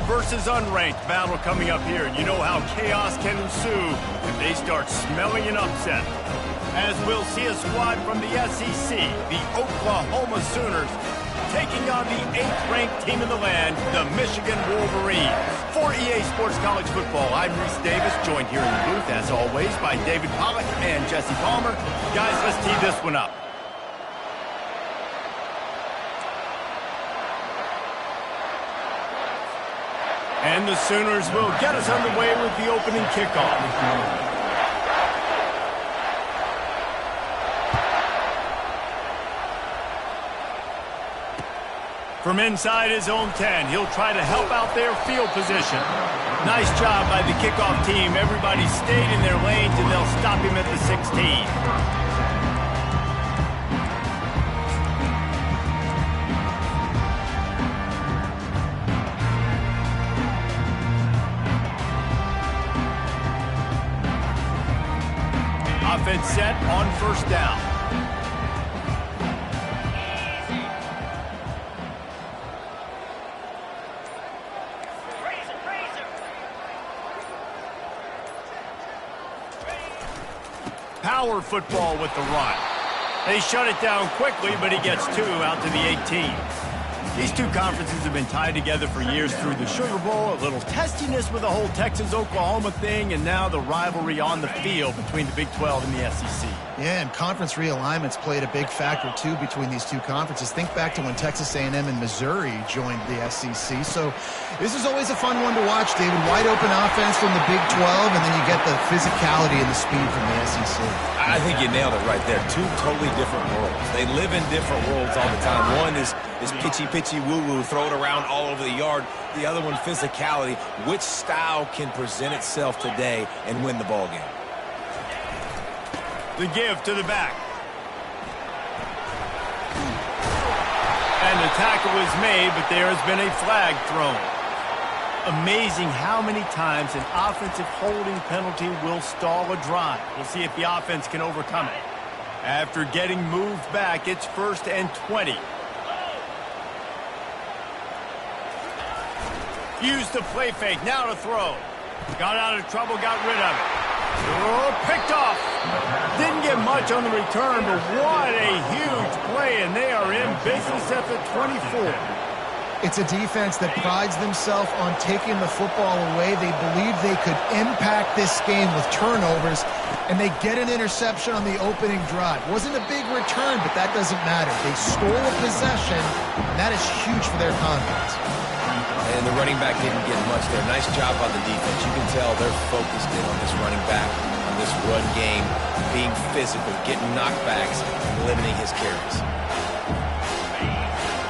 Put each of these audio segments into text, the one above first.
versus unranked battle coming up here. And you know how chaos can ensue if they start smelling an upset. As we'll see a squad from the SEC, the Oklahoma Sooners, taking on the 8th-ranked team in the land, the Michigan Wolverines. For EA Sports College Football, I'm Reese Davis, joined here in the booth, as always, by David Pollack and Jesse Palmer. Guys, let's tee this one up. And the Sooners will get us underway with the opening kickoff. From inside his own 10, he'll try to help out their field position. Nice job by the kickoff team. Everybody stayed in their lanes, and they'll stop him at the 16. Offense set on first down. Power football with the run. They shut it down quickly, but he gets 2 out to the 18. These two conferences have been tied together for years through the Sugar Bowl, a little testiness with the whole Texas-Oklahoma thing, and now the rivalry on the field between the Big 12 and the SEC. Yeah, and conference realignments played a big factor, too, between these two conferences. Think back to when Texas A&M and Missouri joined the SEC. So this is always a fun one to watch, David. Wide open offense from the Big 12, and then you get the physicality and the speed from the SEC. I think you nailed it right there. Two totally different worlds. They live in different worlds all the time. One is pitchy, woo-woo, throw it around all over the yard. The other one, physicality. Which style can present itself today and win the ball game? The give to the back. And the tackle is made, but there has been a flag thrown. Amazing how many times an offensive holding penalty will stall a drive. We'll see if the offense can overcome it. After getting moved back, it's 1st and 20. Used the play fake, now to throw. Got out of trouble, got rid of it. Oh, picked off. Didn't get much on the return, but what a huge play, and they are in business at the 24. It's a defense that prides themselves on taking the football away. They believe they could impact this game with turnovers, and they get an interception on the opening drive. Wasn't a big return, but that doesn't matter. They stole a possession, and that is huge for their confidence. And the running back didn't get much there. Nice job by the defense. You can tell they're focused in on this running back, on this run game, being physical, getting knockbacks, and limiting his carries.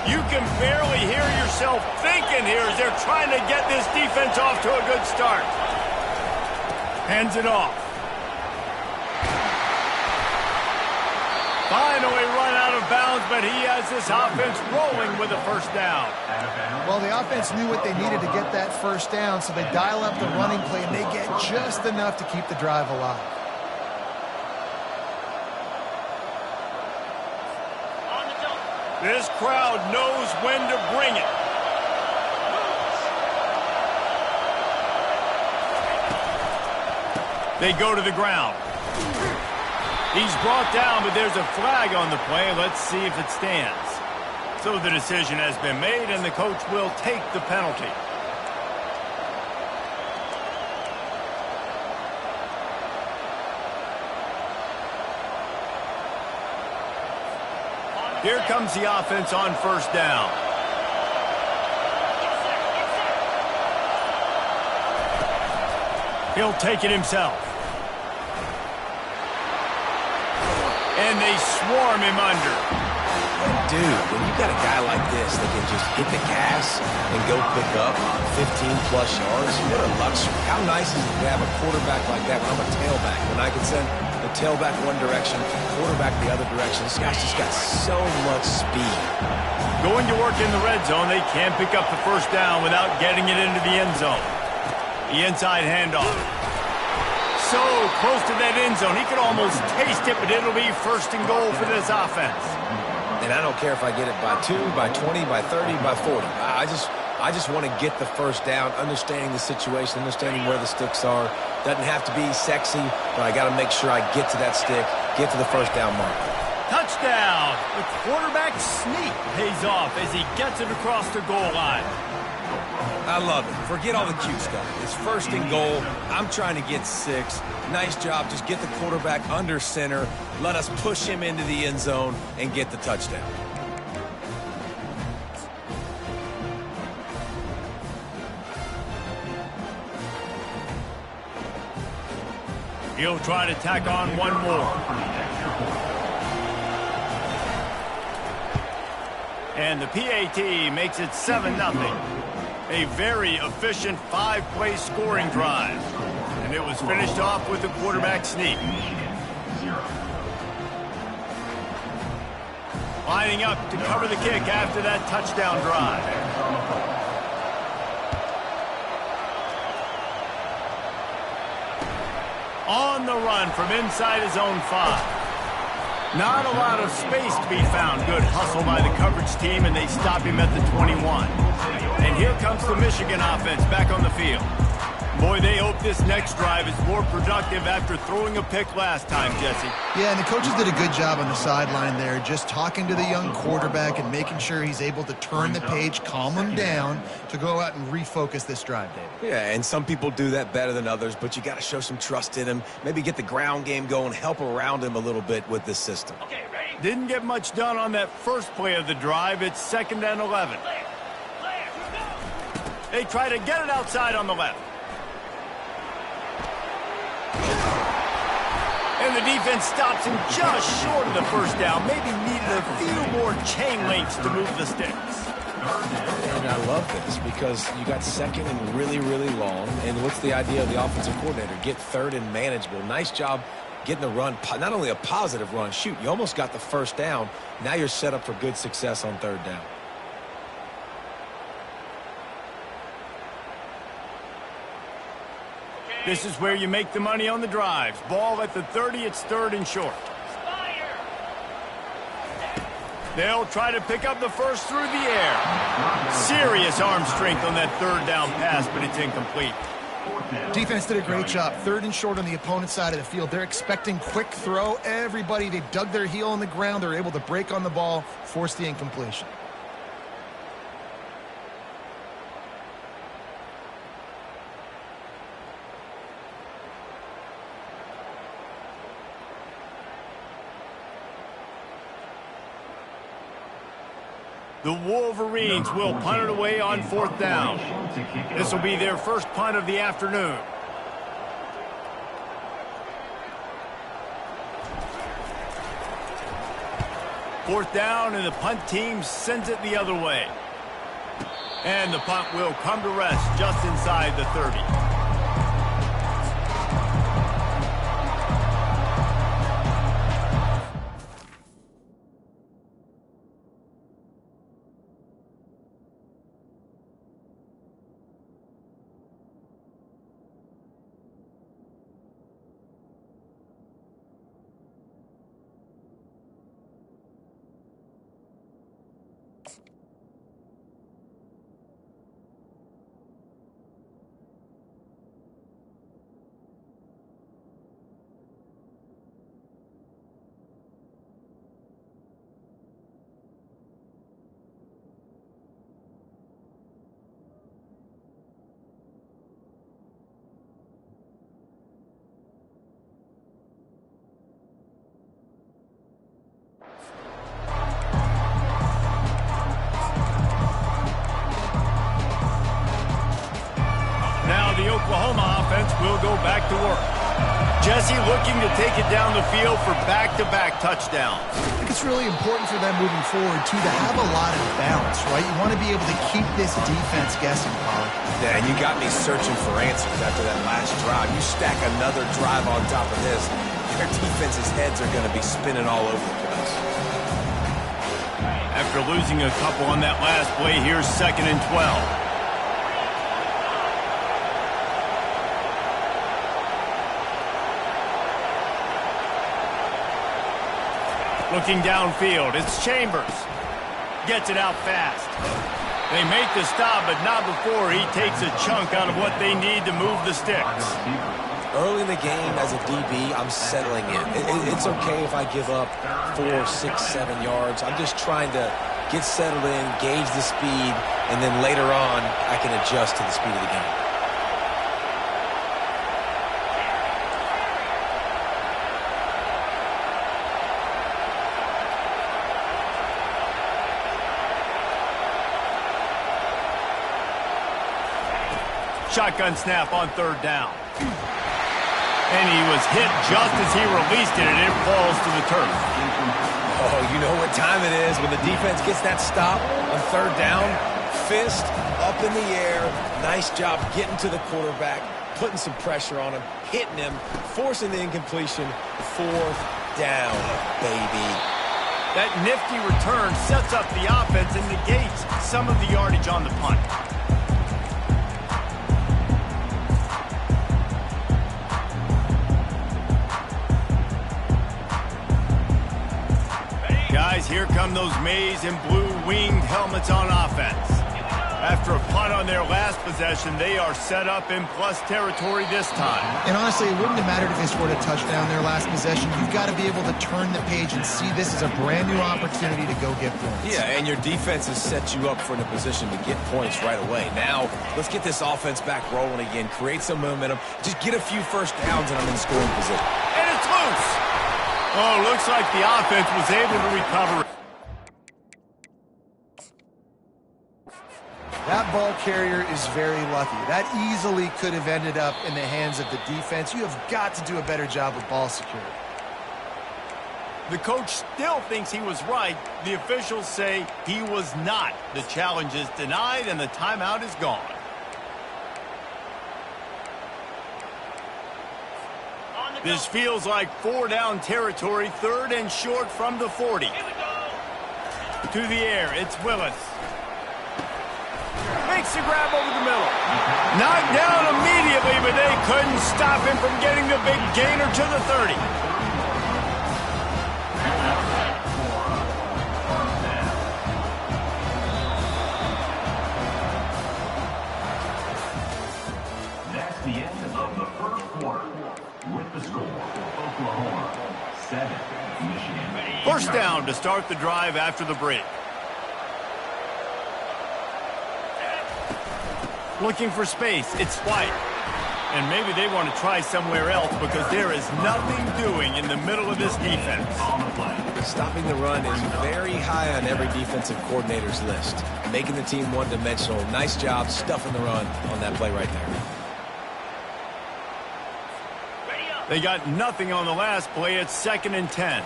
You can barely hear yourself thinking here as they're trying to get this defense off to a good start. Hands it off. Finally run out of bounds, but he has this offense rolling with a first down. Well, the offense knew what they needed to get that first down, so they dial up the running play, and they get just enough to keep the drive alive. This crowd knows when to bring it. They go to the ground. He's brought down, but there's a flag on the play. Let's see if it stands. So the decision has been made, and the coach will take the penalty. Here comes the offense on first down. He'll take it himself. And they swarm him under. Dude, when you got a guy like this that can just hit the gas and go pick up 15-plus yards, what a luxury. How nice is it to have a quarterback like that when I'm a tailback, when I can send the tailback one direction, quarterback the other direction. This guy's just got so much speed. Going to work in the red zone, they can't pick up the first down without getting it into the end zone. The inside handoff. So close to that end zone, he could almost taste it, but it'll be 1st and goal for this offense. And I don't care if I get it by 2, by 20, by 30, by 40. I I just want to get the first down, understanding the situation, understanding where the sticks are. Doesn't have to be sexy, but I got to make sure I get to that stick, get to the first down mark. Touchdown! The quarterback sneak pays off as he gets it across the goal line. I love it. Forget all the cute stuff. It's first and goal. I'm trying to get 6. Nice job. Just get the quarterback under center. Let us push him into the end zone and get the touchdown. He'll try to tack on one more. And the PAT makes it 7-0. A very efficient 5-play scoring drive. And it was finished off with the quarterback sneak. Lining up to cover the kick after that touchdown drive. On the run from inside his own 5. Not a lot of space to be found. Good hustle by the coverage team, and they stop him at the 21. And here comes the Michigan offense back on the field. Boy, they hope this next drive is more productive after throwing a pick last time, Jesse. Yeah, and the coaches did a good job on the sideline there, just talking to the young quarterback and making sure he's able to turn the page, calm him down to go out and refocus this drive, David. Yeah, and some people do that better than others, but you got to show some trust in him. Maybe get the ground game going, help around him a little bit with this system. Okay, ready? Didn't get much done on that first play of the drive. It's 2nd and 11. They try to get it outside on the left. And the defense stops him just short of the first down. Maybe needed a few more chain links to move the sticks. And I love this because you got 2nd and really, really long. And what's the idea of the offensive coordinator? Get 3rd and manageable. Nice job getting the run. Not only a positive run. Shoot, you almost got the first down. Now you're set up for good success on 3rd down. This is where you make the money on the drives. Ball at the 30, it's 3rd and short. They'll try to pick up the first through the air. Serious arm strength on that 3rd down pass, but it's incomplete. Defense did a great job. 3rd and short on the opponent's side of the field. They're expecting quick throw. Everybody, they dug their heel on the ground. They're able to break on the ball, force the incompletion. The Wolverines will punt it away on 4th down. This will be their first punt of the afternoon. Fourth down, and the punt team sends it the other way. And the punt will come to rest just inside the 30. The Oklahoma offense will go back to work. Jesse looking to take it down the field for back-to-back touchdowns. I think it's really important for them moving forward, too, to have a lot of balance, right? You want to be able to keep this defense guessing, Pollard. Yeah, and you got me searching for answers after that last drive. You stack another drive on top of this, their defense's heads are going to be spinning all over the place. After losing a couple on that last play, here's 2nd and 12. Looking downfield, it's Chambers. Gets it out fast. They make the stop, but not before he takes a chunk out of what they need to move the sticks. Early in the game, as a DB, I'm settling in. It's okay if I give up 4, 6, 7 yards. I'm just trying to get settled in, gauge the speed, and then later on, I can adjust to the speed of the game. Shotgun snap on third down. And he was hit just as he released it, and it falls to the turf. Oh, you know what time it is when the defense gets that stop on third down. Fist up in the air. Nice job getting to the quarterback, putting some pressure on him, hitting him, forcing the incompletion. Fourth down, baby. That nifty return sets up the offense and negates some of the yardage on the punt. Guys, here come those maize and blue winged helmets on offense. After a punt on their last possession, they are set up in plus territory this time. And honestly, it wouldn't have mattered if they scored a touchdown their last possession. You've got to be able to turn the page and see this as a brand new opportunity to go get points. Yeah, and your defense has set you up for a position to get points right away. Now, let's get this offense back rolling again, create some momentum, just get a few first downs, and I'm in scoring position. And it's loose. Oh, looks like the offense was able to recover. That ball carrier is very lucky. That easily could have ended up in the hands of the defense. You have got to do a better job of ball security. The coach still thinks he was right. The officials say he was not. The challenge is denied, and the timeout is gone. This feels like 4-down territory, third and short from the 40. To the air, it's Willis. Makes the grab over the middle. Knocked down immediately, but they couldn't stop him from getting the big gainer to the 30. That's the end of the first quarter. With the score, Oklahoma 7, Michigan 8. First down to start the drive after the break. Looking for space, it's White. And maybe they want to try somewhere else because there is nothing doing in the middle of this defense. Stopping the run is very high on every defensive coordinator's list. Making the team one-dimensional. Nice job stuffing the run on that play right there. They got nothing on the last play. It's 2nd and 10.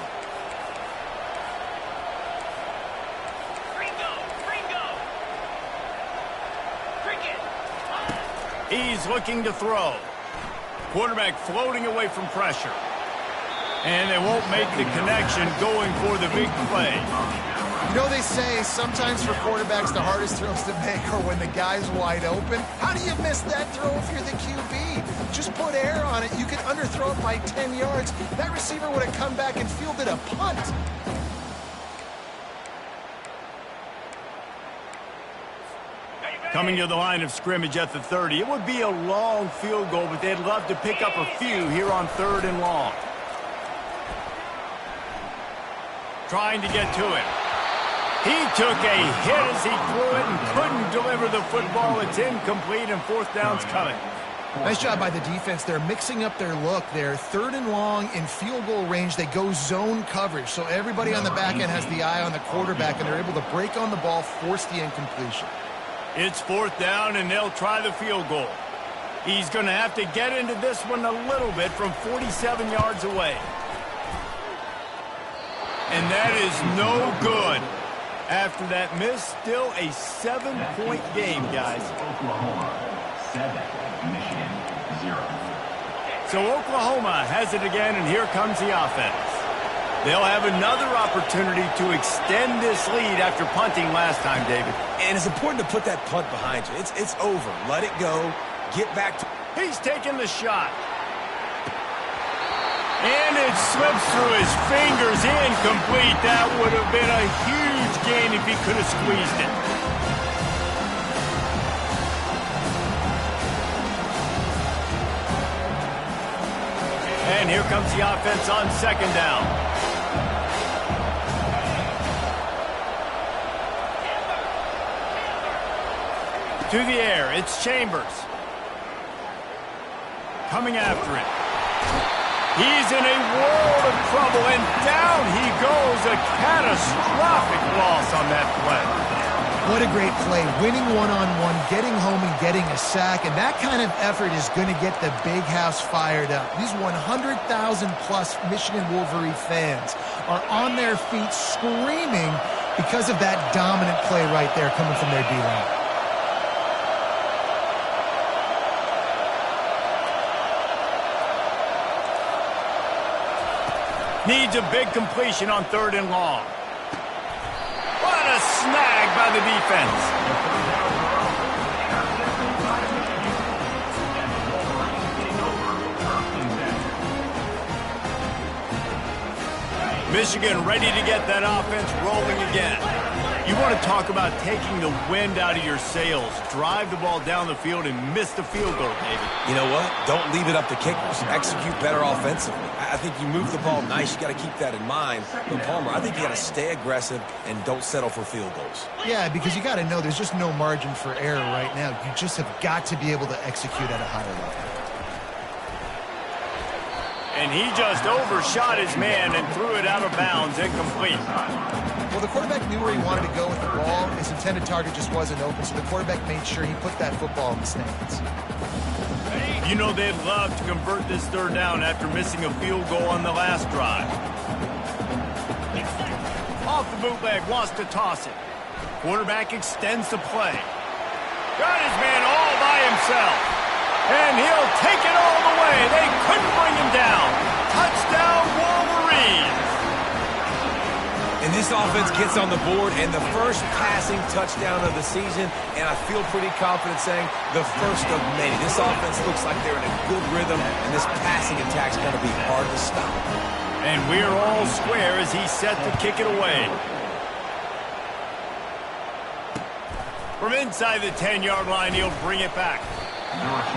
He's looking to throw. Quarterback floating away from pressure. And they won't make the connection going for the big play. You know, they say sometimes for quarterbacks the hardest throws to make are when the guy's wide open. How do you miss that throw if you're the QB? Just put air on it. You could underthrow it by 10 yards. That receiver would have come back and fielded a punt. Coming to the line of scrimmage at the 30. It would be a long field goal, but they'd love to pick up a few here on 3rd and long. Trying to get to him. He took a hit as he threw it and couldn't deliver the football. It's incomplete, and 4th down's coming. Nice job by the defense. They're mixing up their look. They're 3rd and long in field goal range. They go zone coverage, so everybody on the back end has the eye on the quarterback, and they're able to break on the ball, force the incompletion. It's 4th down, and they'll try the field goal. He's going to have to get into this one a little bit from 47 yards away. And that is no good. After that miss, still a 7-point game, guys. Oklahoma 7, Michigan 0. So Oklahoma has it again, and here comes the offense. They'll have another opportunity to extend this lead after punting last time, David. And it's important to put that punt behind you. It's over. Let it go. Get back to... He's taking the shot. And it slips through his fingers, incomplete. That would have been a huge gain if he could have squeezed it. And here comes the offense on second down. To the air, it's Chambers. Coming after it. He's in a world of trouble, and down he goes. A catastrophic loss on that play. What a great play. Winning one-on-one, getting home and getting a sack, and that kind of effort is going to get the big house fired up. These 100,000-plus Michigan Wolverine fans are on their feet screaming because of that dominant play right there coming from their D-line. Needs a big completion on 3rd and long. What a snag by the defense. Michigan ready to get that offense rolling again. You want to talk about taking the wind out of your sails. Drive the ball down the field and miss the field goal, David. You know what? Don't leave it up to kickers. Execute better offensively. I think you move the ball nice. You got to keep that in mind. But Palmer, I think you got to stay aggressive and don't settle for field goals. Yeah, because you got to know there's just no margin for error right now. You just have got to be able to execute at a higher level. And he just overshot his man and threw it out of bounds, incomplete. Well, the quarterback knew where he wanted to go with the ball. His intended target just wasn't open, so the quarterback made sure he put that football in the stands. You know they'd love to convert this 3rd down after missing a field goal on the last drive. Off the bootleg, wants to toss it. Quarterback extends the play. Got his man all by himself. And he'll take it all the way. They couldn't bring him down. Touchdown, Wolverines. And this offense gets on the board, and the first passing touchdown of the season, and I feel pretty confident saying the first of many. This offense looks like they're in a good rhythm, and this passing attack's going to be hard to stop. And we're all square as he's set to kick it away. From inside the 10-yard line, he'll bring it back.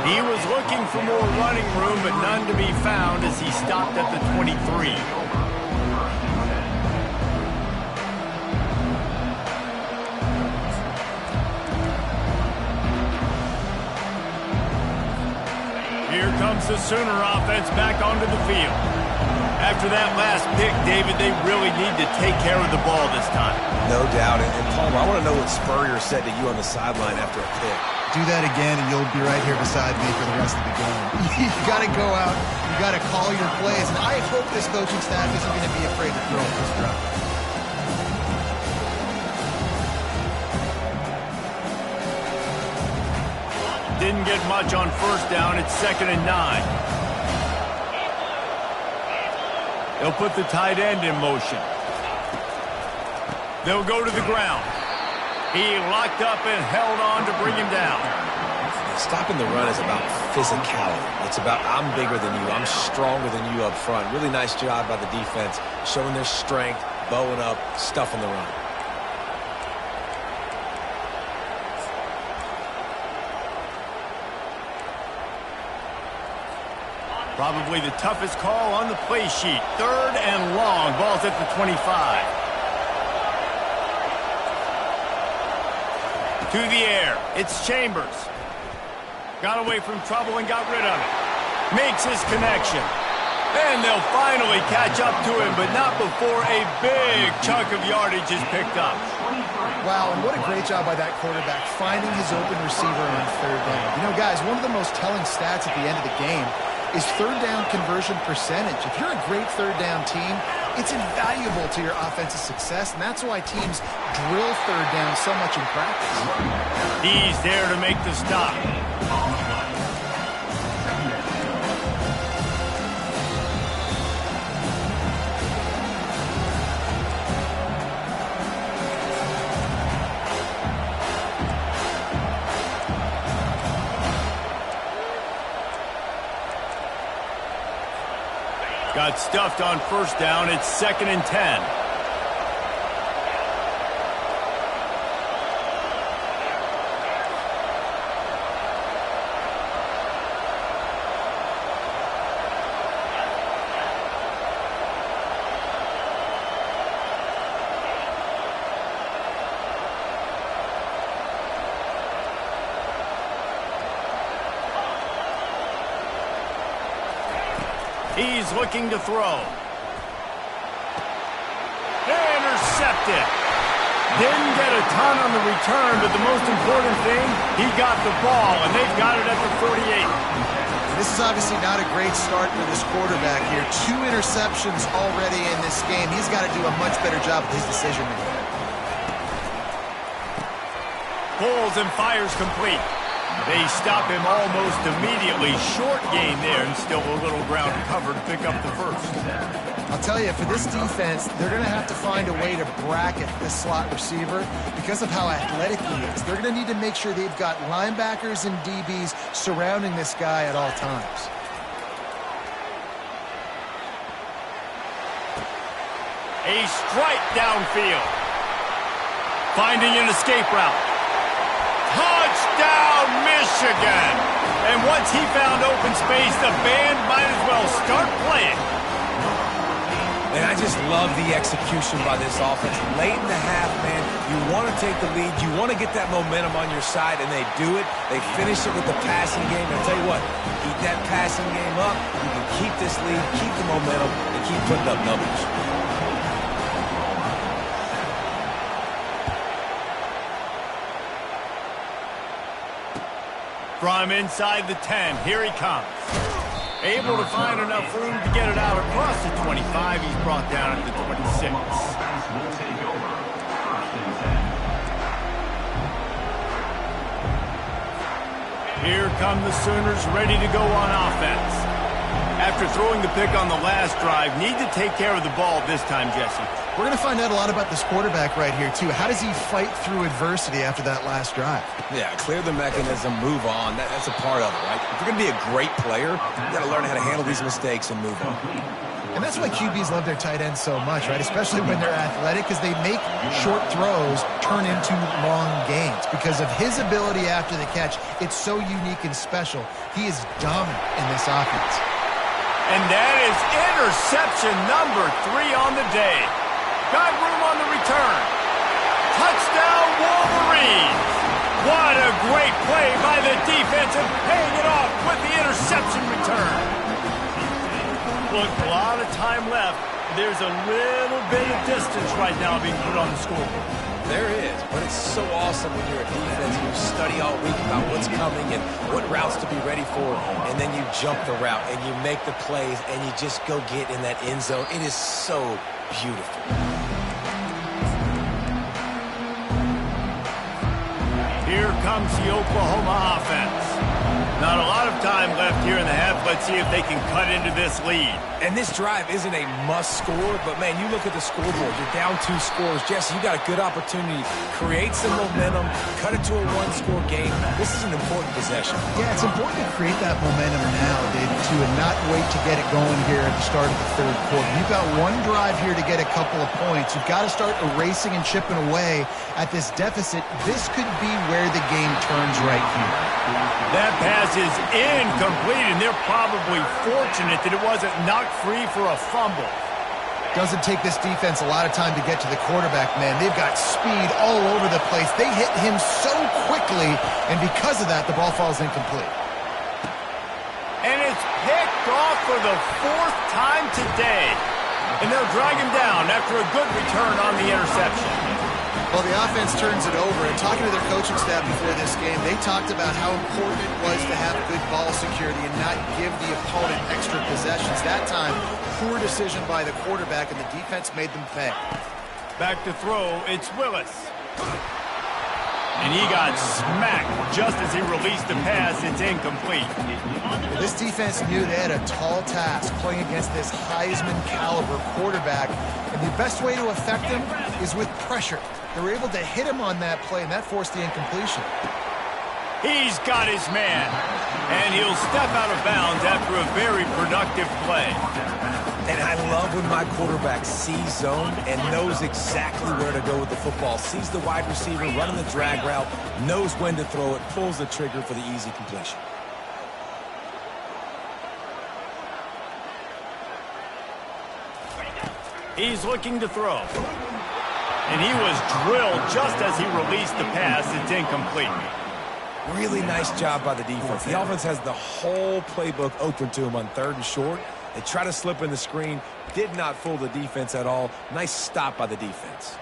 He was looking for more running room, but none to be found as he stopped at the 23. Here comes the Sooner offense back onto the field. After that last pick, David, they really need to take care of the ball this time. No doubt. And Palmer, I want to know what Spurrier said to you on the sideline after a pick. Do that again, and you'll be right here beside me for the rest of the game. You got to go out. You got to call your plays. And I hope this coaching staff isn't going to be afraid to throw at this drive. Didn't get much on 1st down. It's 2nd and 9. They'll put the tight end in motion. They'll go to the ground. He locked up and held on to bring him down. Stopping the run is about physicality. It's about I'm bigger than you. I'm stronger than you up front. Really nice job by the defense, showing their strength, bowing up, stuffing the run. Probably the toughest call on the play sheet. 3rd and long. Ball's at the 25. To the air. It's Chambers. Got away from trouble and got rid of it. Makes his connection. And they'll finally catch up to him, but not before a big chunk of yardage is picked up. Wow, and what a great job by that quarterback finding his open receiver on 3rd down. You know, guys, one of the most telling stats at the end of the game is 3rd down conversion percentage. If you're a great 3rd down team, it's invaluable to your offensive success, and that's why teams drill 3rd down so much in practice. He's there to make the stop. Got stuffed on 1st down. It's 2nd and 10. He's looking to throw. Intercepted. Didn't get a ton on the return, but the most important thing, he got the ball, and they've got it at the 48. This is obviously not a great start for this quarterback here. 2 interceptions already in this game. He's got to do a much better job with his decision-making. Pulls and fires complete. They stop him almost immediately. Short gain there, and still a little ground cover to pick up the first. I'll tell you, for this defense, they're going to have to find a way to bracket this slot receiver because of how athletic he is. They're going to need to make sure they've got linebackers and DBs surrounding this guy at all times. A strike downfield. Finding an escape route. Touchdown, Michigan! And once he found open space, the band might as well start playing. And I just love the execution by this offense. Late in the half, man, you want to take the lead. You want to get that momentum on your side, and they do it. They finish it with the passing game. And I'll tell you what, keep that passing game up. You can keep this lead, keep the momentum, and keep putting up numbers. From inside the 10, here he comes. Able to find enough room to get it out across the 25. He's brought down at the 26. Here come the Sooners ready to go on offense. After throwing the pick on the last drive, need to take care of the ball this time, Jesse. We're going to find out a lot about this quarterback right here, too. How does he fight through adversity after that last drive? Yeah, clear the mechanism, move on. That's a part of it, right? If you're going to be a great player, you got to learn how to handle these mistakes and move on. And that's why QBs love their tight ends so much, right? Especially when they're athletic, because they make short throws turn into long gains. Because of his ability after the catch, it's so unique and special. He is dominant in this offense. And that is interception number 3 on the day. Got room on the return. Touchdown, Wolverines. What a great play by the defense and paying it off with the interception return. Look, a lot of time left. There's a little bit of distance right now being put on the scoreboard. There is, but it's so awesome when you're a defense and you study all week about what's coming and what routes to be ready for, and then you jump the route and you make the plays and you just go get in that end zone. It is so beautiful. Here comes the Oklahoma offense. Not a lot of time left here in the half. Let's see if they can cut into this lead. And this drive isn't a must score, but, man, you look at the scoreboard. You're down 2 scores. Jesse, you got a good opportunity. Create some momentum. Cut it to a 1-score game. This is an important possession. Yeah, it's important to create that momentum now, David, too, and not wait to get it going here at the start of the third quarter. You've got one drive here to get a couple of points. You've got to start erasing and chipping away at this deficit. This could be where the game turns right here. That pass is incomplete, and they're probably fortunate that it wasn't knocked free for a fumble. Doesn't take this defense a lot of time to get to the quarterback, man. They've got speed all over the place. They hit him so quickly, and because of that, the ball falls incomplete. And it's picked off for the 4th time today. And they'll drag him down after a good return on the interception. Well, the offense turns it over, and talking to their coaching staff before this game, they talked about how important it was to have good ball security and not give the opponent extra possessions. That time, poor decision by the quarterback, and the defense made them pay. Back to throw, it's Willis. And he got smacked just as he released the pass. It's incomplete. This defense knew they had a tall task playing against this Heisman-caliber quarterback, and the best way to affect him is with pressure. They were able to hit him on that play, and that forced the incompletion. He's got his man, and he'll step out of bounds after a very productive play. And I love when my quarterback sees zone and knows exactly where to go with the football. Sees the wide receiver running the drag route, knows when to throw it, pulls the trigger for the easy completion. He's looking to throw. And he was drilled just as he released the pass. It's incomplete. Really nice job by the defense. The offense has the whole playbook open to him on 3rd and short. They try to slip in the screen. Did not fool the defense at all. Nice stop by the defense.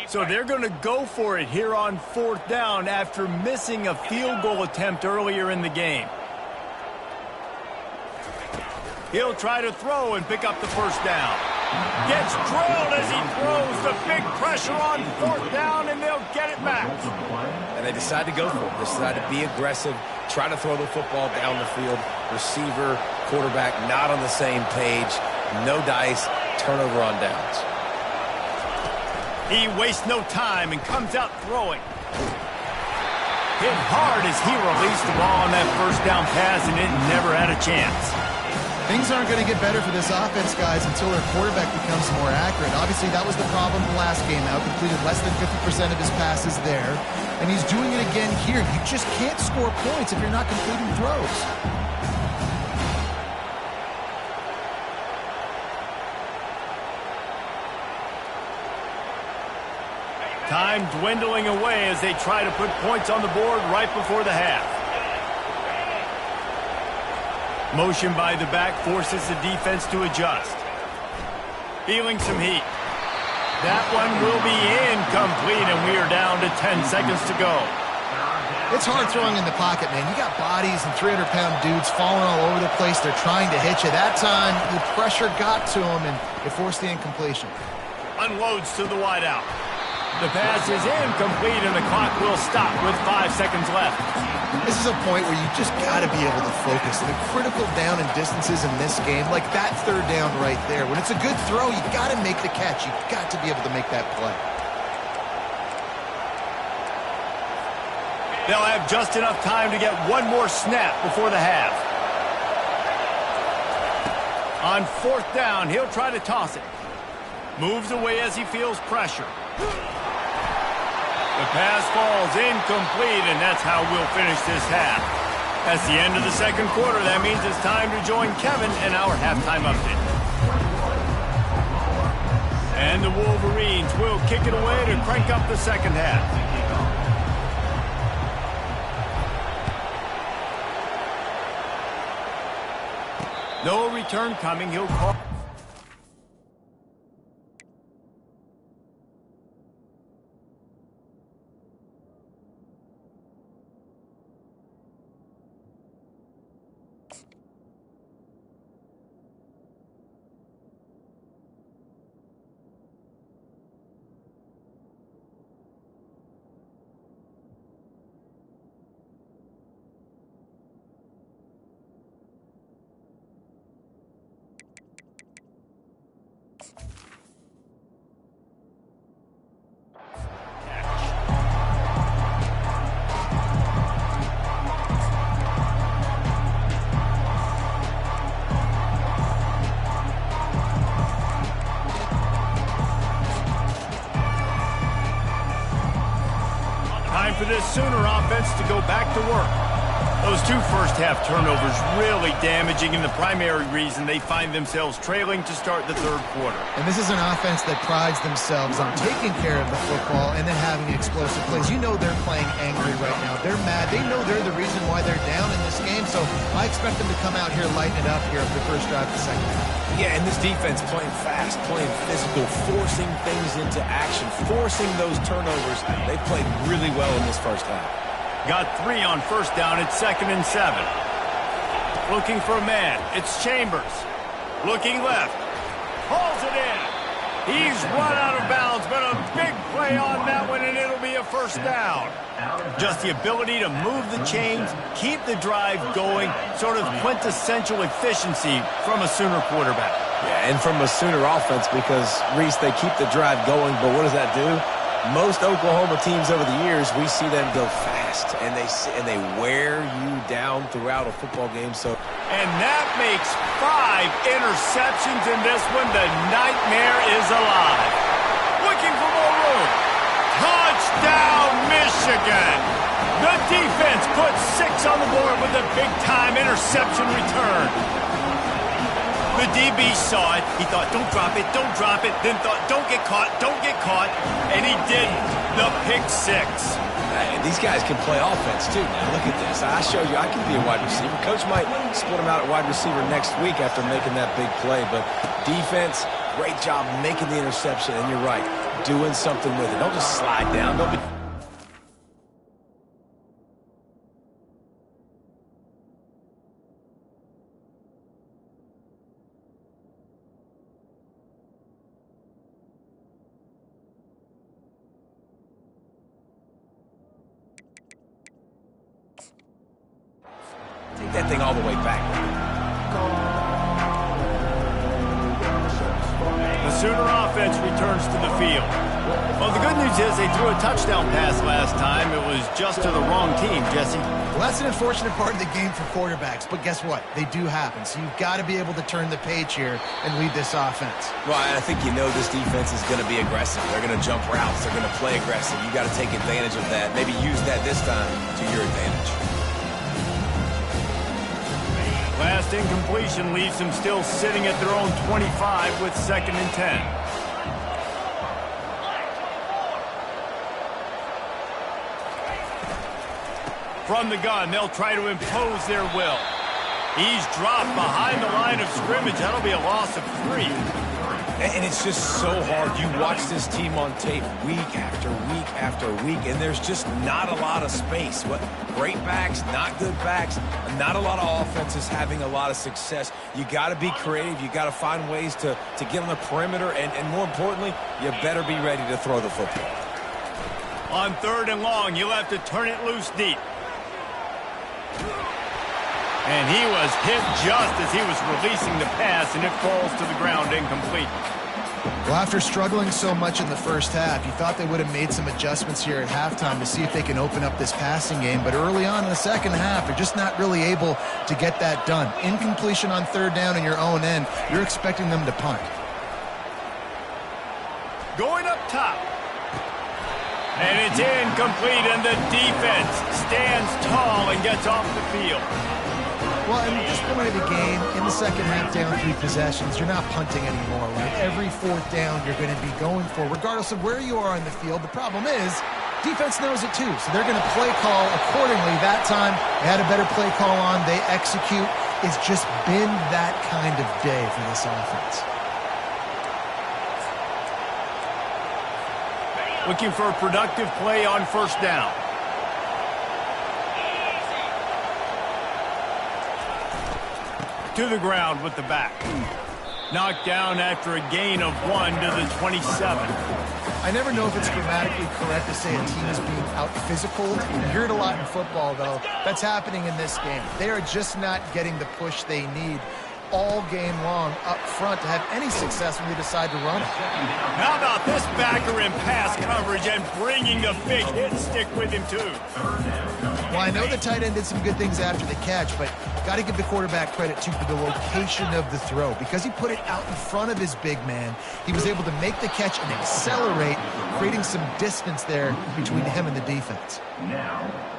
So they're going to go for it here on 4th down after missing a field goal attempt earlier in the game. He'll try to throw and pick up the first down. Gets drilled as he throws. The big pressure on 4th down, and they'll get it back. And they decide to go for it. They decide to be aggressive, try to throw the football down the field. Receiver, quarterback not on the same page. No dice, turnover on downs. He wastes no time and comes out throwing. Hit hard as he released the ball on that first down pass, and it never had a chance. Things aren't going to get better for this offense, guys, until their quarterback becomes more accurate. Obviously, that was the problem the last game out. Completed less than 50% of his passes there. And he's doing it again here. You just can't score points if you're not completing throws. Time dwindling away as they try to put points on the board right before the half. Motion by the back forces the defense to adjust. Feeling some heat. That one will be incomplete, and we are down to 10 seconds to go. It's hard throwing in the pocket, man. You got bodies and 300-pound dudes falling all over the place. They're trying to hit you. That time, the pressure got to him, and it forced the incompletion. Unloads to the wideout. The pass is incomplete, and the clock will stop with 5 seconds left. This is a point where you just got to be able to focus. The critical down and distances in this game, like that 3rd down right there. When it's a good throw, you got to make the catch. You got to be able to make that play. They'll have just enough time to get one more snap before the half. On 4th down, he'll try to toss it. Moves away as he feels pressure. The pass falls incomplete, and that's how we'll finish this half. That's the end of the 2nd quarter. That means it's time to join Kevin in our halftime update. And the Wolverines will kick it away to crank up the 2nd half. No return coming. He'll call. For this Sooner offense to go back to work. Those 2 first-half turnovers really damaging, and the primary reason they find themselves trailing to start the 3rd quarter. And this is an offense that prides themselves on taking care of the football and then having explosive plays. You know they're playing angry right now. They're mad. They know they're the reason why they're down in this game, so I expect them to come out here, lighten it up here for the first drive of the 2nd half. Yeah, and this defense playing fast, playing physical, forcing things into action, forcing those turnovers. They played really well in this first half. Got 3 on 1st down. It's 2nd and 7. Looking for a man. It's Chambers. Looking left. Hauls it in. He's run out of bounds, but a big play on that one, and it'll be a first down. Just the ability to move the chains, keep the drive going, sort of quintessential efficiency from a Sooner quarterback. Yeah, and from a Sooner offense, because, Reese, they keep the drive going, but what does that do? Most Oklahoma teams over the years, we see them go fast, and they wear you down throughout a football game. And that makes 5 interceptions in this one. The nightmare is alive. Looking for more room. Touchdown, Michigan. The defense puts 6 on the board with a big-time interception return. The DB saw it. He thought, don't drop it, don't drop it. Then thought, don't get caught, don't get caught. And he didn't. The pick 6. And these guys can play offense, too. Now, look at this. I showed you I can be a wide receiver. Coach might split him out at wide receiver next week after making that big play. But defense, great job making the interception. And you're right, doing something with it. Don't just slide down. Don't be... Take that thing all the way back. The Sooner offense returns to the field. Well, the good news is they threw a touchdown pass last time. It was just to the wrong team, Jesse. Well, that's an unfortunate part of the game for quarterbacks, but guess what? They do happen, so you've got to be able to turn the page here and lead this offense. Well, I think you know this defense is going to be aggressive. They're going to jump routes. They're going to play aggressive. You got to take advantage of that. Maybe use that this time to your advantage. Last incompletion leaves them still sitting at their own 25 with 2nd and 10. From the gun, they'll try to impose their will. He's dropped behind the line of scrimmage. That'll be a loss of 3. And it's just so hard. You watch this team on tape week after week after week, and there's just not a lot of space. What great backs, not good backs, not a lot of offenses having a lot of success. You got to be creative. You got to find ways to get on the perimeter, and more importantly, you better be ready to throw the football. On 3rd and long, you'll have to turn it loose deep. And he was hit just as he was releasing the pass, and it falls to the ground incomplete. Well, after struggling so much in the first half, you thought they would have made some adjustments here at halftime to see if they can open up this passing game. But early on in the second half, they're just not really able to get that done. Incompletion on 3rd down in your own end, you're expecting them to punt. Going up top. And it's incomplete, and the defense stands tall and gets off the field. Well, at this point of the game, in the second half, down 3 possessions, you're not punting anymore, right? Every 4th down you're going to be going for, regardless of where you are on the field. The problem is, defense knows it too, so they're going to play call accordingly. That time, they had a better play call on. They execute. It's just been that kind of day for this offense. Looking for a productive play on 1st down. To the ground with the back. Knocked down after a gain of 1 to the 27. I never know if it's grammatically correct to say a team is being out-physical. You hear it a lot in football, though. That's happening in this game. They are just not getting the push they need all game long up front to have any success when they decide to run it. How about this backer in pass coverage and bringing the big hit stick with him, too? Well, I know the tight end did some good things after the catch, but got to give the quarterback credit, too, for the location of the throw. Because he put it out in front of his big man, he was able to make the catch and accelerate, creating some distance there between him and the defense.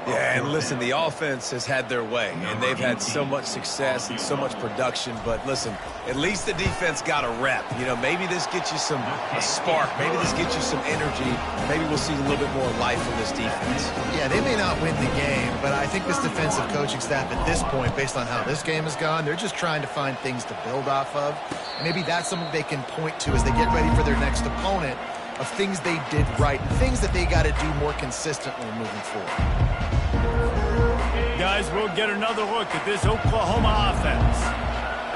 Yeah, and listen, the offense has had their way, and they've had so much success and so much production. But listen, at least the defense got a rep. You know, maybe this gets you a spark. Maybe this gets you some energy. Maybe we'll see a little bit more life from this defense. Yeah, they may not win the game, but I think this defensive coaching staff at this point, based on how this game has gone, they're just trying to find things to build off of. Maybe that's something they can point to as they get ready for their next opponent, of things they did right, things that they got to do more consistently moving forward. Guys, we'll get another look at this Oklahoma offense.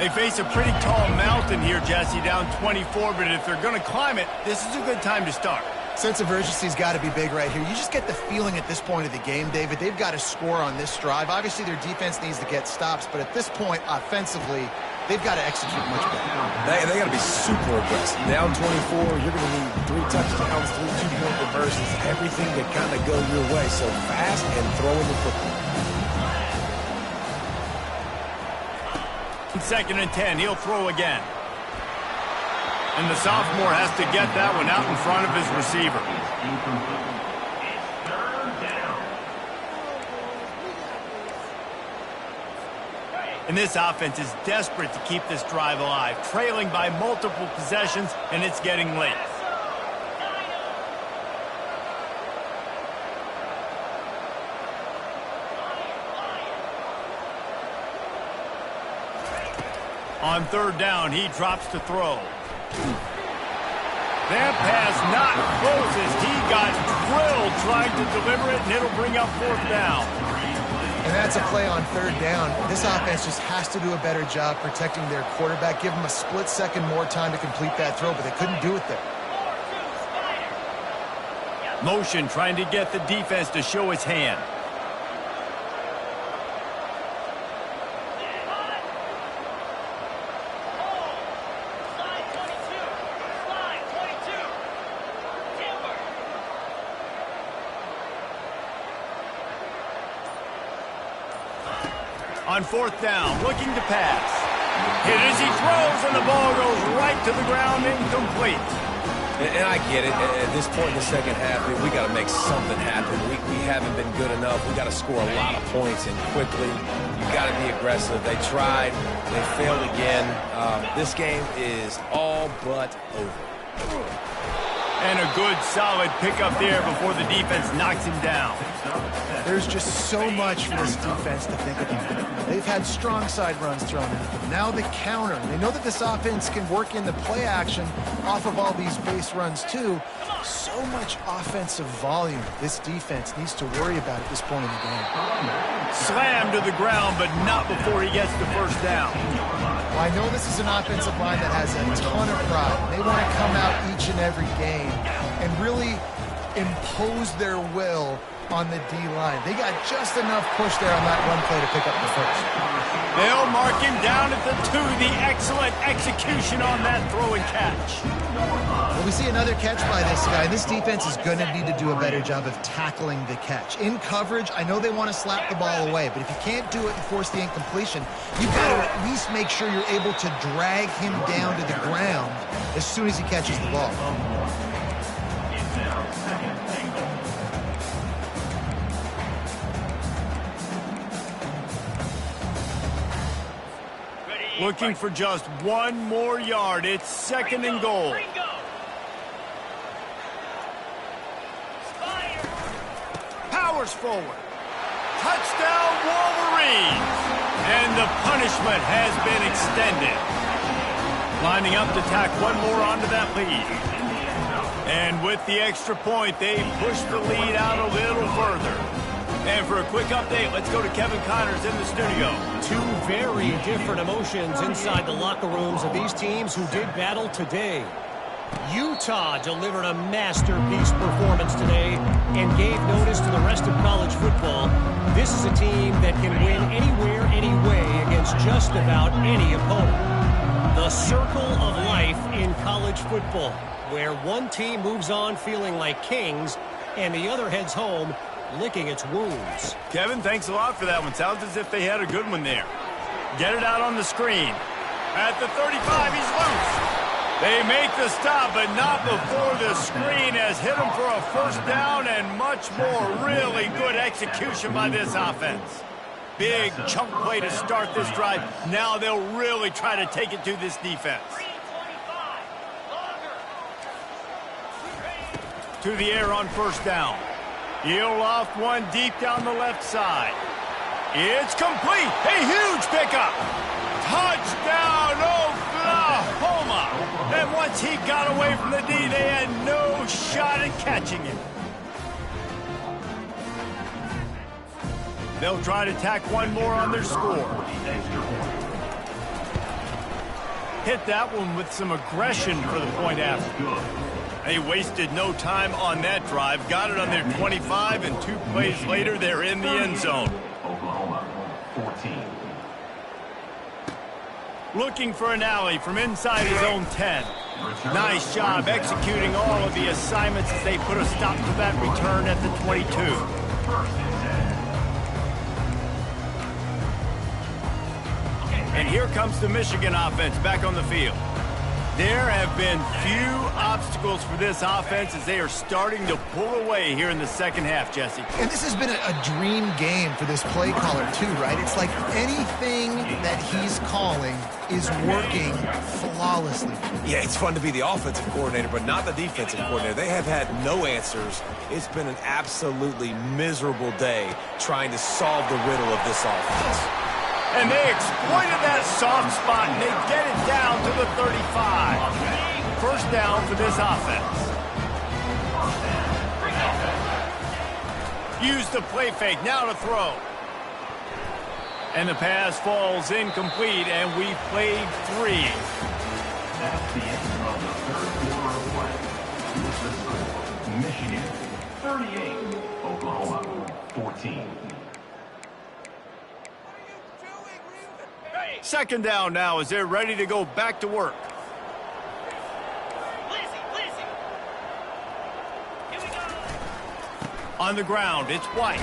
They face a pretty tall mountain here, Jesse, down 24, but if they're going to climb it, this is a good time to start. Sense of urgency's got to be big right here. You just get the feeling at this point of the game, David, they've got to score on this drive. Obviously, their defense needs to get stops, but at this point, offensively, they've got to execute much better. They got to be super aggressive. Down 24, you're going to need 3 touchdowns, 3 two-point conversions, everything to kind of go your way. So fast and throwing the football. 2nd and 10, he'll throw again. And the sophomore has to get that one out in front of his receiver. And this offense is desperate to keep this drive alive, trailing by multiple possessions, and it's getting late. On third down, he drops to throw. That pass not close as he got drilled trying to deliver it, and it'll bring up fourth down. And that's a play on third down. This offense just has to do a better job protecting their quarterback. Give him a split second more time to complete that throw, but they couldn't do it there. Motion trying to get the defense to show his hand. On fourth down, looking to pass. Hit as he throws, and the ball goes right to the ground, incomplete. And I get it. At this point in the second half, we got to make something happen. We haven't been good enough. We got to score a lot of points, and quickly. You got to be aggressive. They tried. They failed again. This game is all but over. And a good, solid pickup there before the defense knocks him down. There's just so much for this defense to think about. They've had strong side runs thrown at them. Now the counter. They know that this offense can work in the play action off of all these base runs too. So much offensive volume this defense needs to worry about at this point in the game. Slammed to the ground, but not before he gets the first down. Well, I know this is an offensive line that has a ton of pride. They want to come out each and every game and really impose their will on the D-line. They got just enough push there on that run play to pick up the first. They'll mark him down at the 2. The excellent execution on that throw and catch. Well, we see another catch by this guy. This defense is going to need to do a better job of tackling the catch. In coverage, I know they want to slap the ball away, but if you can't do it and force the incompletion, you've got to at least make sure you're able to drag him down to the ground as soon as he catches the ball. Looking for just one more yard. It's second and goal. Powers forward. Touchdown, Wolverines! And the punishment has been extended. Lining up to tack one more onto that lead. And with the extra point, they push the lead out a little further. And for a quick update, let's go to Kevin Connors in the studio. Two very different emotions inside the locker rooms of these teams who did battle today. Utah delivered a masterpiece performance today and gave notice to the rest of college football. This is a team that can win anywhere, anyway against just about any opponent. The circle of life in college football, where one team moves on feeling like kings and the other heads home licking its wounds. Kevin, thanks a lot for that one. Sounds as if they had a good one there. Get it out on the screen. At the 35, he's loose. They make the stop, but not before the screen has hit him for a first down and much more. Really good execution by this offense. Big chunk play to start this drive. Now they'll really try to take it to this defense. To the air on first down. He'll loft one deep down the left side. It's complete. A huge pickup. Touchdown, Oklahoma. And once he got away from the D, they had no shot at catching him. They'll try to tack one more on their score. Hit that one with some aggression for the point after. They wasted no time on that drive. Got it on their 25, and 2 plays later, they're in the end zone. Oklahoma, 14. Looking for an alley from inside his own 10. Nice job executing all of the assignments as they put a stop to that return at the 22. And here comes the Michigan offense back on the field. There have been few obstacles for this offense as they are starting to pull away here in the second half, Jesse. And this has been a dream game for this play caller too, right? It's like anything that he's calling is working flawlessly. Yeah, it's fun to be the offensive coordinator, but not the defensive coordinator. They have had no answers. It's been an absolutely miserable day trying to solve the riddle of this offense. And they exploited that soft spot, and they get it down to the 35. First down for this offense. Use the play fake, now to throw. And the pass falls incomplete, and we played 3. That's the end of the third quarter of play. With the score, Michigan 38, Oklahoma 14. Second down now as they're ready to go back to work. Here we go. On the ground, it's White.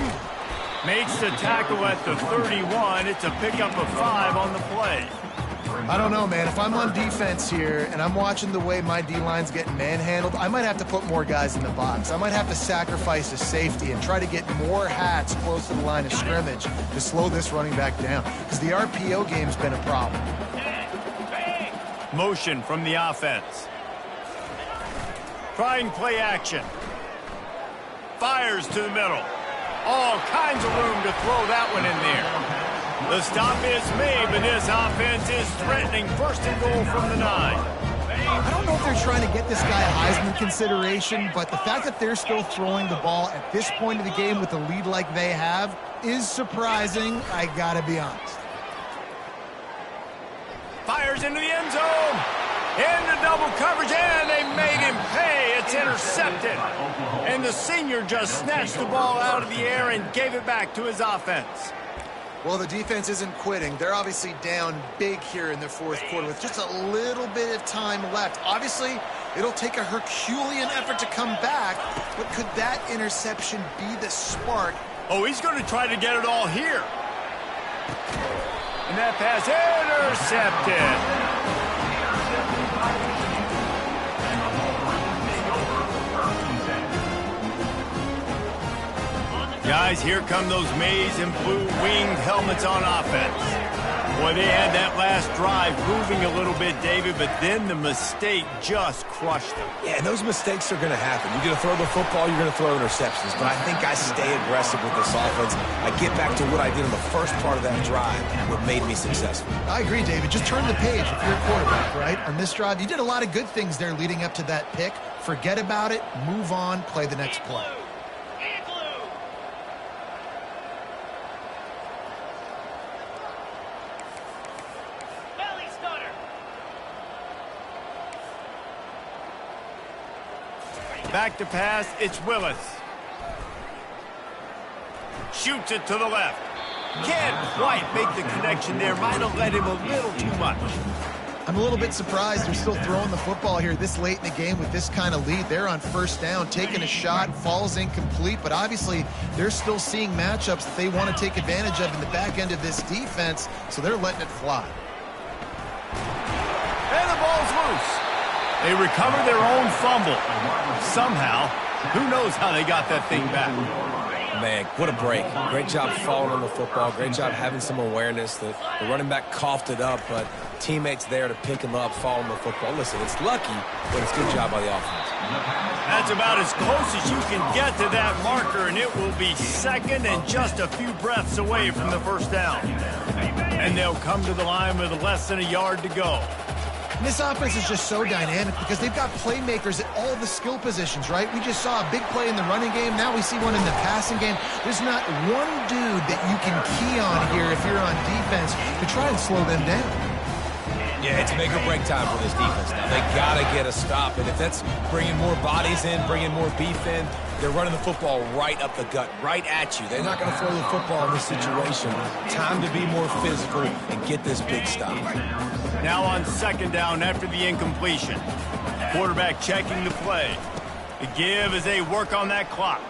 Makes the tackle at the 31. It's a pickup of 5 on the play. I don't know, man. If I'm on defense here and I'm watching the way my D-line's getting manhandled, I might have to put more guys in the box. I might have to sacrifice a safety and try to get more hats close to the line of scrimmage to slow this running back down, because the RPO game's been a problem. Motion from the offense. Trying play action. Fires to the middle. All kinds of room to throw that one in there. The stop is made, but this offense is threatening first and goal from the 9. I don't know if they're trying to get this guy a Heisman consideration, but the fact that they're still throwing the ball at this point of the game with a lead like they have is surprising, I gotta be honest. Fires into the end zone. Into double coverage, and they made him pay. It's intercepted. And the senior just snatched the ball out of the air and gave it back to his offense. Well, the defense isn't quitting. They're obviously down big here in the fourth quarter with just a little bit of time left. Obviously, it'll take a Herculean effort to come back, but could that interception be the spark? Oh, he's going to try to get it all here. And that pass intercepted. Guys, here come those maize and blue winged helmets on offense. Boy, they had that last drive moving a little bit, David, but then the mistake just crushed them. Yeah, and those mistakes are going to happen. You're going to throw the football, you're going to throw interceptions. But I think I stay aggressive with this offense. I get back to what I did in the first part of that drive, what made me successful. I agree, David. Just turn the page if you're a quarterback, right? On this drive, you did a lot of good things there leading up to that pick. Forget about it, move on, play the next play. Back to pass, it's Willis. Shoots it to the left. Can't quite make the connection there. Might have led him a little too much. I'm a little bit surprised they're still throwing the football here this late in the game with this kind of lead. They're on first down, taking a shot, falls incomplete, but obviously they're still seeing matchups that they want to take advantage of in the back end of this defense, so they're letting it fly. And the ball's loose. They recover their own fumble. Somehow, who knows how they got that thing back. Man, what a break. Great job falling on the football. Great job having some awareness. The running back coughed it up, but teammates there to pick him up, fall on the football. Listen, it's lucky, but it's a good job by the offense. That's about as close as you can get to that marker, and it will be second and just a few breaths away from the first down. And they'll come to the line with less than a yard to go. This offense is just so dynamic because they've got playmakers at all the skill positions, right? We just saw a big play in the running game. Now we see one in the passing game. There's not one dude that you can key on here if you're on defense to try and slow them down. Yeah, it's make or break time for this defense now. They got to get a stop, and if that's bringing more bodies in, bringing more beef in, they're running the football right up the gut, right at you. They're not going to throw the football in this situation. Time to be more physical and get this big stop. Now on second down after the incompletion. Quarterback checking the play. The give as they work on that clock.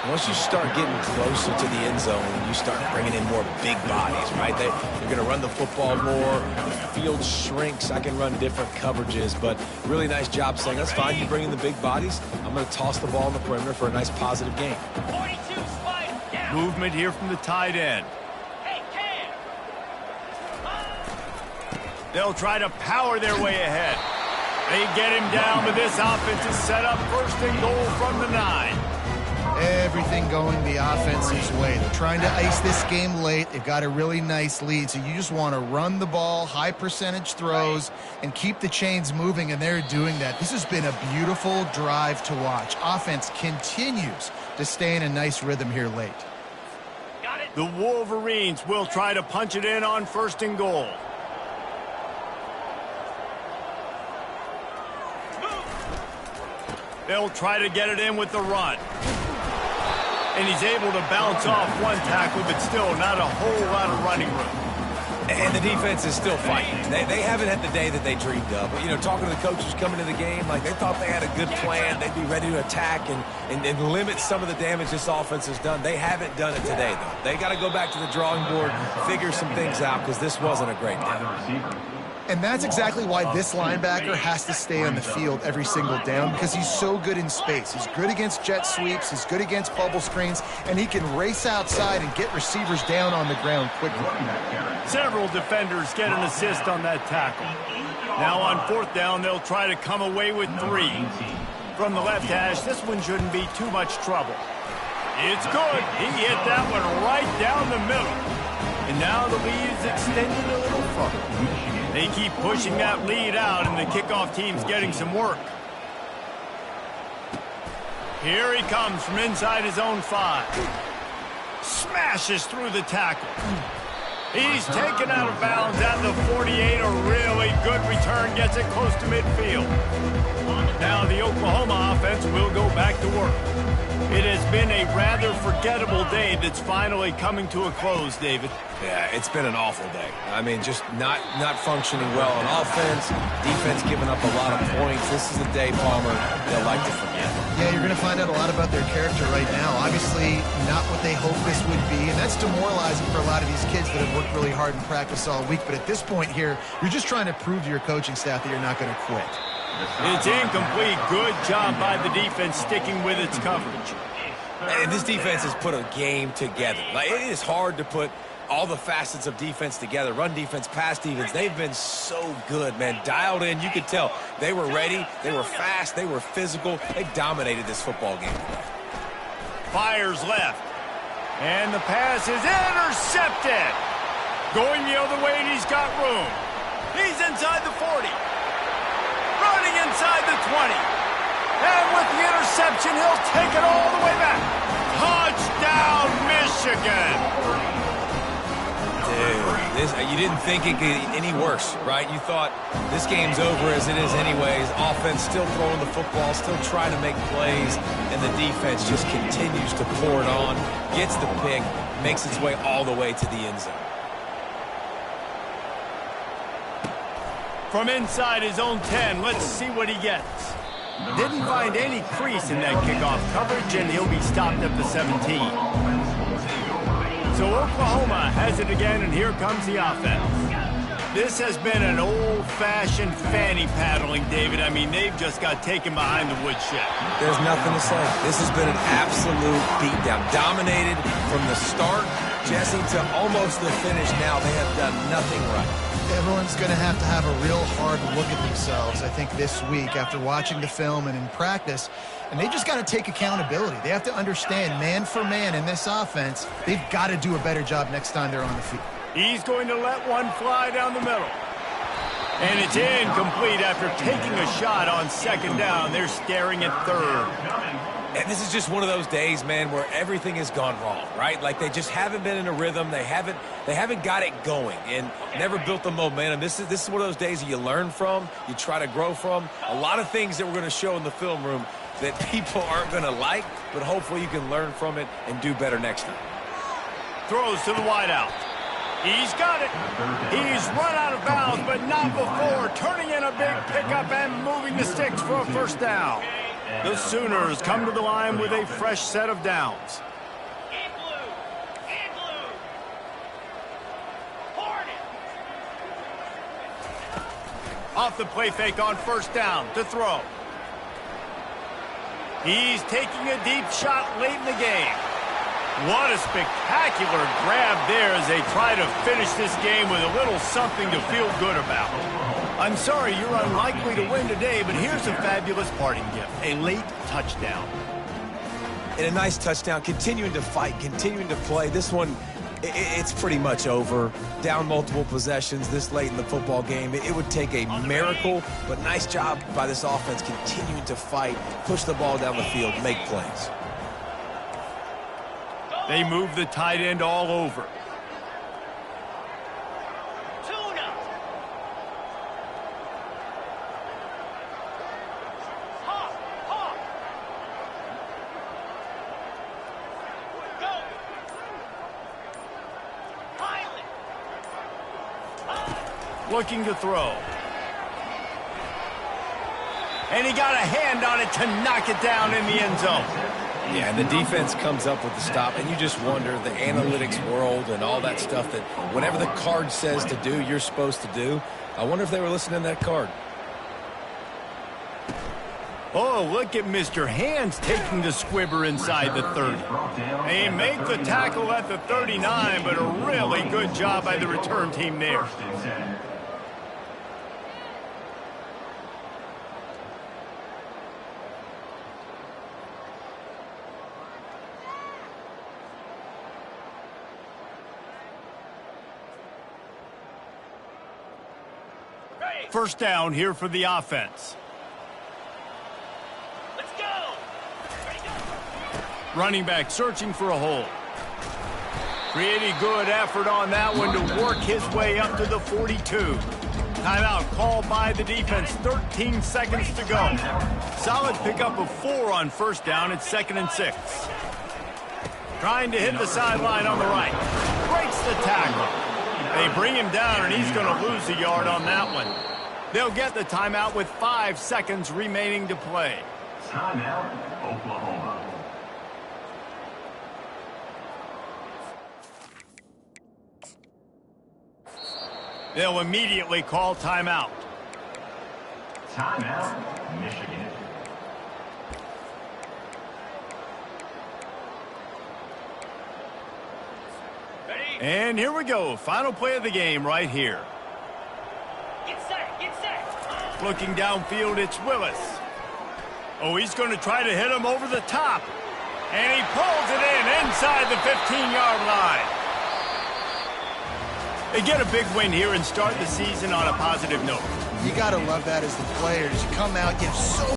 Once you start getting closer to the end zone, you start bringing in more big bodies, right? They're going to run the football more. The field shrinks. I can run different coverages, but really nice job saying, that's fine. You bring in the big bodies. I'm going to toss the ball in the perimeter for a nice positive gain. 42 slide. Yeah. Movement here from the tight end. Hey, Cam. They'll try to power their way ahead. They get him down, but this offense is set up first and goal from the 9. Everything going the offense's way. They're trying to ice this game late. They've got a really nice lead, so you just want to run the ball, high percentage throws, and keep the chains moving, and they're doing that. This has been a beautiful drive to watch. Offense continues to stay in a nice rhythm here late. Got it. The Wolverines will try to punch it in on first and goal. They'll try to get it in with the run. And he's able to bounce off one tackle, but still not a whole lot of running room. And the defense is still fighting. They haven't had the day that they dreamed of. But, you know, talking to the coaches coming to the game, like they thought they had a good plan. They'd be ready to attack and limit some of the damage this offense has done. They haven't done it today, though. They got to go back to the drawing board, figure some things out, because this wasn't a great day. And that's exactly why this linebacker has to stay on the field every single down, because he's so good in space. He's good against jet sweeps, he's good against bubble screens, and he can race outside and get receivers down on the ground quickly. Several defenders get an assist on that tackle. Now on fourth down, they'll try to come away with 3. From the left hash, this one shouldn't be too much trouble. It's good. He hit that one right down the middle. And now the lead is extended a little further. They keep pushing that lead out, and the kickoff team's getting some work. Here he comes from inside his own 5. Smashes through the tackle. He's taken out of bounds at the 48. A really good return, gets it close to midfield. Now the Oklahoma offense will go back to work. It has been a rather forgettable day that's finally coming to a close, David. Yeah, it's been an awful day. I mean, just not functioning well on offense, defense giving up a lot of points. This is the day, Palmer, they'll like to forget. Yeah, you're going to find out a lot about their character right now. Obviously, not what they hoped this would be, and that's demoralizing for a lot of these kids that have worked really hard in practice all week. But at this point here, you're just trying to prove to your coaching staff that you're not going to quit. It's incomplete. Good job by the defense sticking with its coverage. And this defense has put a game together. Like, it is hard to put all the facets of defense together. Run defense, pass defense. They've been so good, man. Dialed in. You could tell they were ready. They were fast. They were physical. They dominated this football game today. Fires left. And the pass is intercepted. Going the other way, and he's got room. He's inside the 40. Running inside the 20. And with the interception, he'll take it all the way back. Touchdown, Michigan. Dude, you didn't think it could get any worse, right? You thought this game's over as it is anyways. Offense still throwing the football, still trying to make plays, and the defense just continues to pour it on, gets the pick, makes its way all the way to the end zone. From inside his own 10, let's see what he gets. Didn't find any crease in that kickoff coverage, and he'll be stopped at the 17. So Oklahoma has it again, and here comes the offense. This has been an old-fashioned fanny paddling, David. I mean, they've just got taken behind the woodshed. There's nothing to say. This has been an absolute beatdown. Dominated from the start, Jesse, to almost the finish now. They have done nothing right. Everyone's going to have a real hard look at themselves, I think, this week after watching the film and in practice. And they just got to take accountability. They have to understand, man for man in this offense, they've got to do a better job next time they're on the field. He's going to let one fly down the middle. And it's incomplete after taking a shot on second down. They're staring at third. And this is just one of those days, man, where everything has gone wrong, right? Like they just haven't been in a rhythm. They haven't got it going and never built the momentum. This is one of those days that you learn from, you try to grow from. A lot of things that we're going to show in the film room that people aren't going to like, but hopefully you can learn from it and do better next time. Throws to the wideout. He's got it. He's run out of bounds, but not before turning in a big pickup and moving the sticks for a first down. The Sooners come to the line with a fresh set of downs. In blue. In blue. Hornet. Off the play fake on first down to throw. He's taking a deep shot late in the game. What a spectacular grab there as they try to finish this game with a little something to feel good about. I'm sorry you're unlikely to win today, but here's a fabulous parting gift, a late touchdown. And a nice touchdown, continuing to fight, continuing to play. This one, it's pretty much over. Down multiple possessions this late in the football game. It would take a miracle, but nice job by this offense continuing to fight, push the ball down the field, make plays. They move the tight end all over. Tuna. Hawk. Hawk. Go. Pilot. Looking to throw. And he got a hand on it to knock it down in the end zone. Yeah, and the defense comes up with the stop, and you just wonder, the analytics world and all that stuff, that whatever the card says to do, you're supposed to do. I wonder if they were listening to that card. Oh, look at Mr. Hands taking the squibber inside the 30. They make the tackle at the 39, but a really good job by the return team there. First and 10. First down here for the offense. Let's go. Ready, go. Running back searching for a hole. Pretty good effort on that one to work his way up to the 42. Timeout called by the defense. 13 seconds to go. Solid pickup of 4 on first down. It's 2nd and 6. Trying to hit the sideline on the right. Breaks the tackle. They bring him down, and he's going to lose a yard on that one. They'll get the timeout with 5 seconds remaining to play. Timeout, Oklahoma. They'll immediately call timeout. Timeout, Michigan. Ready. And here we go. Final play of the game right here. Get set. Get set. Looking downfield, it's Willis. Oh, he's going to try to hit him over the top. And he pulls it in inside the 15-yard line. They get a big win here and start the season on a positive note. You got to love that as the players. You come out, you have so